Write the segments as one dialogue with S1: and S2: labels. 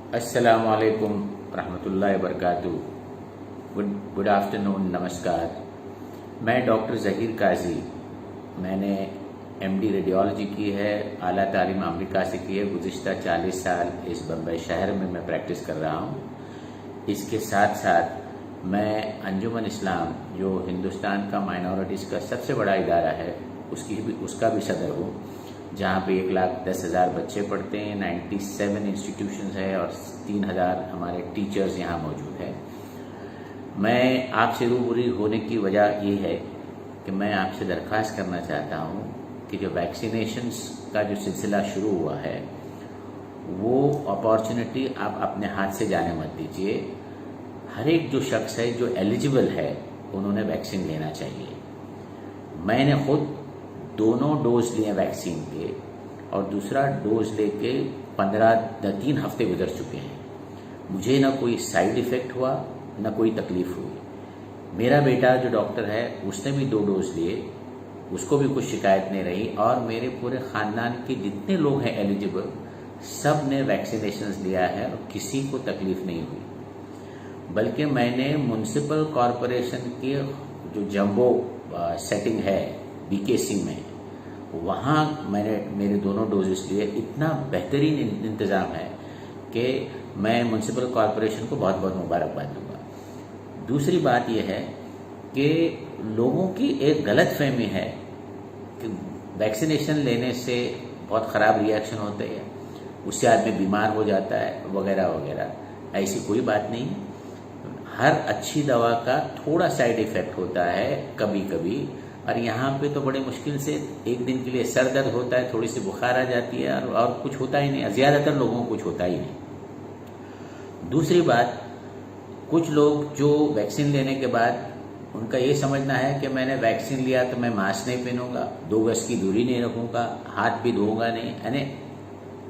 S1: अस्सलामुअलैकुम रहमतुल्लाहि वबरकातुहू। Good afternoon, नमस्कार। मैं डॉक्टर ज़हीर काजी। मैंने एमडी रेडियोलॉजी की है, आला तालीम अमेरिका से की है। गुज़िश्ता 40 साल इस बम्बई शहर में मैं प्रैक्टिस कर रहा हूँ। इसके साथ साथ मैं अंजुमन इस्लाम, जो हिंदुस्तान का माइनॉरिटीज़ का सबसे बड़ा इदारा है, उसका भी सदर हूँ, जहाँ पे 1,10,000 बच्चे पढ़ते हैं। 97 इंस्टीट्यूशंस है और 3,000 हमारे टीचर्स यहाँ मौजूद हैं। मैं आपसे रूबरू होने की वजह ये है कि मैं आपसे दरख्वास्त करना चाहता हूँ कि जो वैक्सीनेशंस का जो सिलसिला शुरू हुआ है, वो अपॉर्चुनिटी आप अपने हाथ से जाने मत दीजिए। हर एक जो शख्स है जो एलिजिबल है, उन्होंने वैक्सीन लेना चाहिए। मैंने खुद दोनों डोज लिए वैक्सीन के, और दूसरा डोज लेके 3 हफ्ते गुजर चुके हैं। मुझे ना कोई साइड इफ़ेक्ट हुआ, ना कोई तकलीफ हुई। मेरा बेटा जो डॉक्टर है, उसने भी 2 डोज लिए, उसको भी कुछ शिकायत नहीं रही। और मेरे पूरे ख़ानदान के जितने लोग हैं एलिजिबल, सब ने वैक्सीनेशन लिया है और किसी को तकलीफ नहीं हुई। बल्कि मैंने म्यूनसिपल कॉरपोरेशन की जो जंबो सेटिंग है बीकेसी में, वहाँ मैंने मेरे दोनों डोजेस लिए। इतना बेहतरीन इंतज़ाम है कि मैं म्यूनसिपल कॉरपोरेशन को बहुत बहुत मुबारकबाद दूंगा। दूसरी बात यह है कि लोगों की एक गलत फहमी है कि वैक्सीनेशन लेने से बहुत ख़राब रिएक्शन होते हैं, उससे आदमी बीमार हो जाता है वगैरह वगैरह। ऐसी कोई बात नहीं है। हर अच्छी दवा का थोड़ा साइड इफ़ेक्ट होता है कभी कभी, और यहाँ पे तो बड़े मुश्किल से एक दिन के लिए सर दर्द होता है, थोड़ी सी बुखार आ जाती है, और कुछ होता ही नहीं। ज़्यादातर लोगों को कुछ होता ही नहीं। दूसरी बात, कुछ लोग जो वैक्सीन लेने के बाद उनका ये समझना है कि मैंने वैक्सीन लिया तो मैं मास्क नहीं पहनूंगा, 2 गज की दूरी नहीं रखूंगा, हाथ भी धोऊंगा नहीं, यानी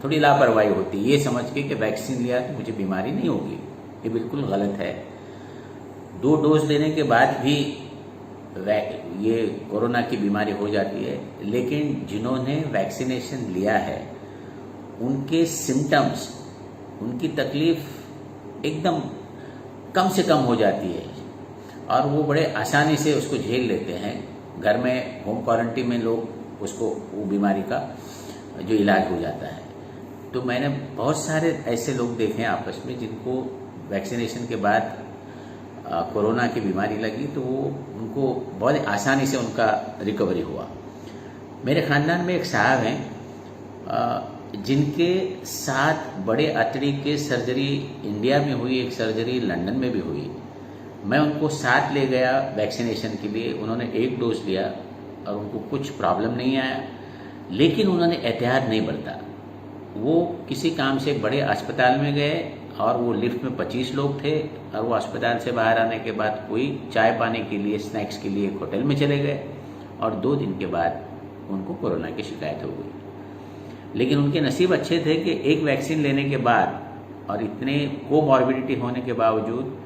S1: थोड़ी लापरवाही होती है ये समझ के कि वैक्सीन लिया तो मुझे बीमारी नहीं होगी। ये बिल्कुल गलत है। 2 डोज लेने के बाद भी ये कोरोना की बीमारी हो जाती है। लेकिन जिन्होंने वैक्सीनेशन लिया है, उनके सिम्टम्स, उनकी तकलीफ एकदम कम से कम हो जाती है, और वो बड़े आसानी से उसको झेल लेते हैं। घर में होम क्वारंटीन में लोग उसको, वो बीमारी का जो इलाज हो जाता है। तो मैंने बहुत सारे ऐसे लोग देखे हैं आपस में जिनको वैक्सीनेशन के बाद कोरोना की बीमारी लगी, तो वो उनको बहुत आसानी से उनका रिकवरी हुआ। मेरे ख़ानदान में एक साहब हैं जिनके 7 बड़े अतड़ी के सर्जरी इंडिया में हुई, एक सर्जरी लंदन में भी हुई। मैं उनको साथ ले गया वैक्सीनेशन के लिए। उन्होंने 1 डोज लिया और उनको कुछ प्रॉब्लम नहीं आया, लेकिन उन्होंने एहतियात नहीं बरता। वो किसी काम से बड़े अस्पताल में गए और वो लिफ्ट में 25 लोग थे, और वो अस्पताल से बाहर आने के बाद कोई चाय पाने के लिए, स्नैक्स के लिए एक होटल में चले गए, और 2 दिन के बाद उनको कोरोना की शिकायत हो गई। लेकिन उनके नसीब अच्छे थे कि एक वैक्सीन लेने के बाद और इतने कोमॉर्बिडिटी होने के बावजूद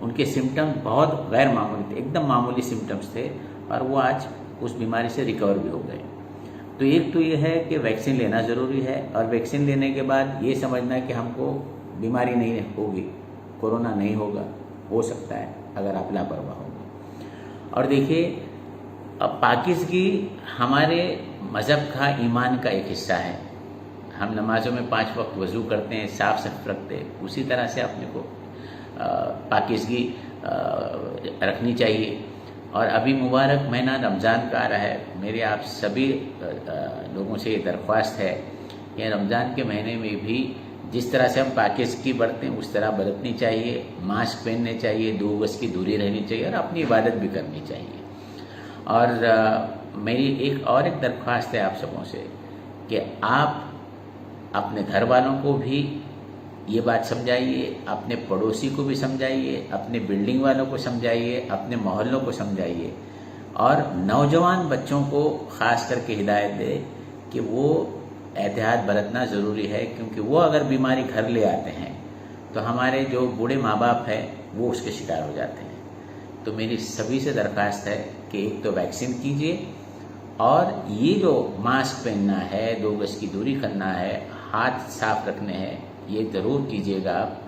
S1: उनके सिम्टम्स बहुत गैर मामूली थे, एकदम मामूली सिम्टम्स थे, और वो आज उस बीमारी से रिकवर भी हो गए। तो एक तो ये है कि वैक्सीन लेना ज़रूरी है, और वैक्सीन लेने के बाद ये समझना है कि हमको बीमारी नहीं होगी, कोरोना नहीं होगा। हो सकता है अगर आप लापरवाह होंगे। और देखिए, अब पाकीज़गी हमारे मज़हब का, ईमान का एक हिस्सा है। हम नमाज़ों में 5 वक्त वज़ू करते हैं, साफ सफ रखते हैं। उसी तरह से अपने को पाकीज़गी रखनी चाहिए। और अभी मुबारक महीना रमज़ान का आ रहा है। मेरे आप सभी लोगों से ये दरख्वास्त है कि रमज़ान के महीने में भी जिस तरह से हम पाकीज़गी बरतें उस तरह बरतनी चाहिए। मास्क पहनने चाहिए, 2 गज की दूरी रहनी चाहिए, और अपनी इबादत भी करनी चाहिए। और मेरी एक दरख्वास्त है आप सबों से कि आप अपने घर वालों को भी ये बात समझाइए, अपने पड़ोसी को भी समझाइए, अपने बिल्डिंग वालों को समझाइए, अपने मोहल्लों को समझाइए, और नौजवान बच्चों को ख़ास करके हिदायत दे कि वो एहतियात बरतना ज़रूरी है, क्योंकि वो अगर बीमारी घर ले आते हैं तो हमारे जो बूढ़े माँ बाप हैं वो उसके शिकार हो जाते हैं। तो मेरी सभी से दरख्वास्त है कि एक तो वैक्सीन कीजिए, और ये जो मास्क पहनना है, 2 गज की दूरी करना है, हाथ साफ रखने हैं, ये ज़रूर कीजिएगा आप,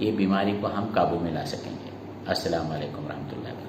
S1: ये बीमारी को हम काबू में ला सकेंगे। अस्सलाम वालेकुम रहमतुल्लाहि व बरकातहू।